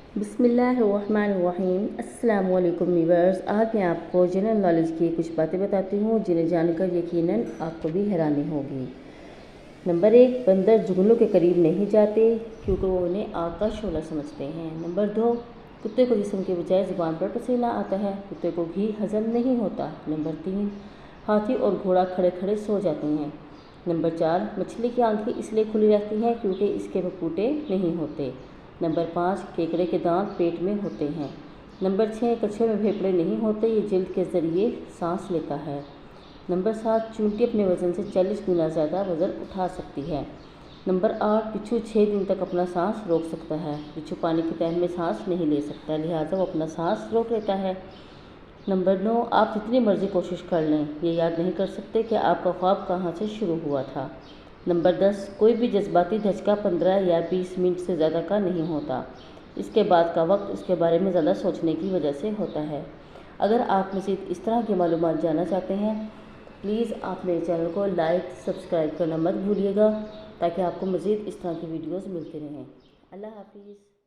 बिस्मिल्लाहिर्रहमानिर्रहीम। अस्सलाम वालेकुम व्यूअर्स। आज मैं आपको जनरल नॉलेज की कुछ बातें बताती हूँ जिन्हें जानकर यकीनन आपको भी हैरानी होगी। नंबर 1, बंदर जुगनू के करीब नहीं जाते क्योंकि वो उन्हें आग का शोला समझते हैं। नंबर 2, कुत्ते को जिस्म के बजाय ज़ुबान पर पसीना आता है, कुत्ते को घी हजम नहीं होता। नंबर 3, हाथी और घोड़ा खड़े खड़े सो जाते हैं। नंबर 4, मछली की आंखें इसलिए खुली रहती हैं क्योंकि इसके मकुटे नहीं होते। नंबर 5, केकड़े के दांत पेट में होते हैं। नंबर 6, कछुए में फेफड़े नहीं होते, ये जल्द के ज़रिए सांस लेता है। नंबर 7, चूंटी अपने वज़न से 40 गुना ज़्यादा वज़न उठा सकती है। नंबर 8, बिच्छू 6 दिन तक अपना सांस रोक सकता है। बिच्छू पानी की तह में सांस नहीं ले सकता, लिहाजा वो अपना सांस रोक लेता है। नंबर 9, आप जितनी मर्ज़ी कोशिश कर लें, ये याद नहीं कर सकते कि आपका ख्वाब कहाँ से शुरू हुआ था। नंबर 10, कोई भी जज्बाती धचका 15 या 20 मिनट से ज़्यादा का नहीं होता। इसके बाद का वक्त उसके बारे में ज़्यादा सोचने की वजह से होता है। अगर आप मज़ीद इस तरह की मालूमात जानना चाहते हैं तो प्लीज़ आप मेरे चैनल को लाइक सब्सक्राइब करना मत भूलिएगा ताकि आपको मज़ीद इस तरह की वीडियोज़ मिलती रहें। अल्लाह हाफिज़।